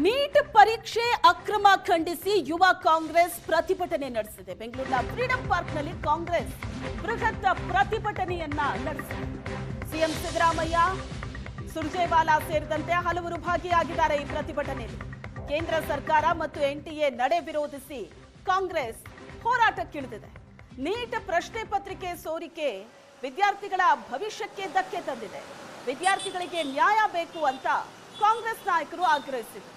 Neat ಪರೀಕ್ಷೆ ಅಕ್ರಮ ಖಂಡಿಸಿ ಯುವ ಕಾಂಗ್ರೆಸ್ ಪ್ರತಿಭಟನೆ ನಡೆಸಿದೆ. ಬೆಂಗಳೂರಿನ ಫ್ರೀಡಂ ಪಾರ್ಕ್ನಲ್ಲಿ ಕಾಂಗ್ರೆಸ್ ಬೃಹತ್ ಪ್ರತಿಭಟನೆಯನ್ನ ನಡೆಸಿದೆ. ಸಿಎಂ ಸಿದ್ದರಾಮಯ್ಯ, ಸುರ್ಜೇವಾಲಾ ಸೇರಿದಂತೆ ಹಲವರು ಭಾಗಿಯಾಗಿದ್ದಾರೆ ಈ ಪ್ರತಿಭಟನೆಯಲ್ಲಿ. ಕೇಂದ್ರ ಸರ್ಕಾರ ಮತ್ತು ಎನ್ಟಿಎ ನಡೆ ವಿರೋಧಿಸಿ ಕಾಂಗ್ರೆಸ್ ಹೋರಾಟಕ್ಕಿಳಿದಿದೆ. ನೀಟ್ ಪ್ರಶ್ನೆ ಪತ್ರಿಕೆ ಸೋರಿಕೆ ವಿದ್ಯಾರ್ಥಿಗಳ ಭವಿಷ್ಯಕ್ಕೆ ಧಕ್ಕೆ ತಂದಿದೆ. ವಿದ್ಯಾರ್ಥಿಗಳಿಗೆ ನ್ಯಾಯ ಬೇಕು ಅಂತ ಕಾಂಗ್ರೆಸ್ ನಾಯಕರು ಆಗ್ರಹಿಸಿದರು.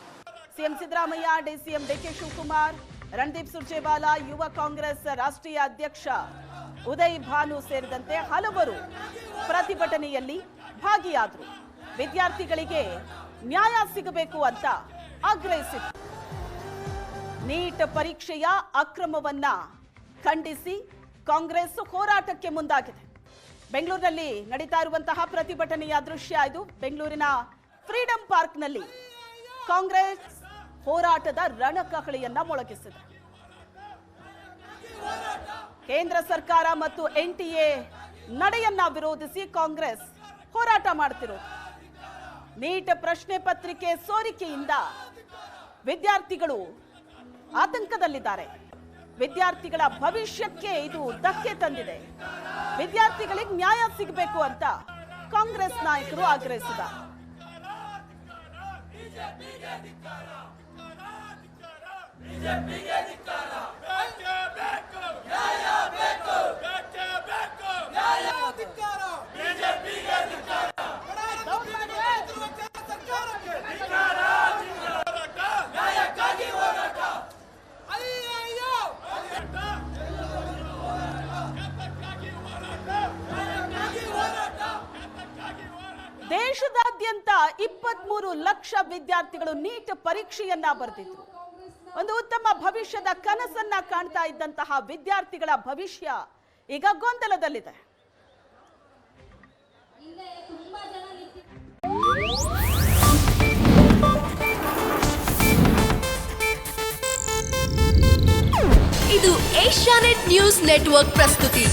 ಸಿಎಂ ಸಿದ್ದರಾಮಯ್ಯ, ಡಿಸಿಎಂ ಡಿಕೆ ಶಿವಕುಮಾರ್, ರಣದೀಪ್ ಸುರ್ಜೇವಾಲಾ, ಯುವ ಕಾಂಗ್ರೆಸ್ ರಾಷ್ಟ್ರೀಯ ಅಧ್ಯಕ್ಷ ಉದಯ್ ಭಾನು ಸೇರಿದಂತೆ ಹಲವರು ಪ್ರತಿಭಟನೆಯಲ್ಲಿ ಭಾಗಿಯಾದರು. ವಿದ್ಯಾರ್ಥಿಗಳಿಗೆ ನ್ಯಾಯ ಸಿಗಬೇಕು ಅಂತ ಆಗ್ರಹಿಸಿದರು. ನೀಟ್ ಪರೀಕ್ಷೆಯ ಅಕ್ರಮವನ್ನ ಖಂಡಿಸಿ ಕಾಂಗ್ರೆಸ್ ಹೋರಾಟಕ್ಕೆ ಮುಂದಾಗಿದೆ. ಬೆಂಗಳೂರಿನಲ್ಲಿ ನಡೀತಾ ಇರುವಂತಹ ಪ್ರತಿಭಟನೆಯ ದೃಶ್ಯ ಇದು. ಬೆಂಗಳೂರಿನ ಫ್ರೀಡಂ ಪಾರ್ಕ್ನಲ್ಲಿ ಕಾಂಗ್ರೆಸ್ ಹೋರಾಟದ ರಣಕಹಳೆಯನ್ನ ಮೊಳಗಿಸಿದೆ. ಕೇಂದ್ರ ಸರ್ಕಾರ ಮತ್ತು ಎನ್ಟಿಎ ನಡೆಯನ್ನ ವಿರೋಧಿಸಿ ಕಾಂಗ್ರೆಸ್ ಹೋರಾಟ ಮಾಡುತ್ತಿರೋದು. ನೀಟ್ ಪ್ರಶ್ನೆ ಪತ್ರಿಕೆ ಸೋರಿಕೆಯಿಂದ ವಿದ್ಯಾರ್ಥಿಗಳು ಆತಂಕದಲ್ಲಿದ್ದಾರೆ. ವಿದ್ಯಾರ್ಥಿಗಳ ಭವಿಷ್ಯಕ್ಕೆ ಇದು ಧಕ್ಕೆ ತಂದಿದೆ. ವಿದ್ಯಾರ್ಥಿಗಳಿಗೆ ನ್ಯಾಯ ಸಿಗಬೇಕು ಅಂತ ಕಾಂಗ್ರೆಸ್ ನಾಯಕರು ಆಗ್ರಹಿಸಿದ್ದಾರೆ. ದೇಶದಾದ್ಯಂತ 23 ಲಕ್ಷ ವಿದ್ಯಾರ್ಥಿಗಳು ನೀಟ್ ಪರೀಕ್ಷೆಯನ್ನ ಬರೆದಿದ್ರು. ಒಂದು ಉತ್ತಮ ಭವಿಷ್ಯದ ಕನಸನ್ನ ಕಾಣ್ತಾ ಇದ್ದಂತಹ ವಿದ್ಯಾರ್ಥಿಗಳ ಭವಿಷ್ಯ ಈಗ ಗೊಂದಲದಲ್ಲಿದೆ. ಇದು ಏಷ್ಯಾನೆಟ್ ನ್ಯೂಸ್ ನೆಟ್ವರ್ಕ್ ಪ್ರಸ್ತುತಿ.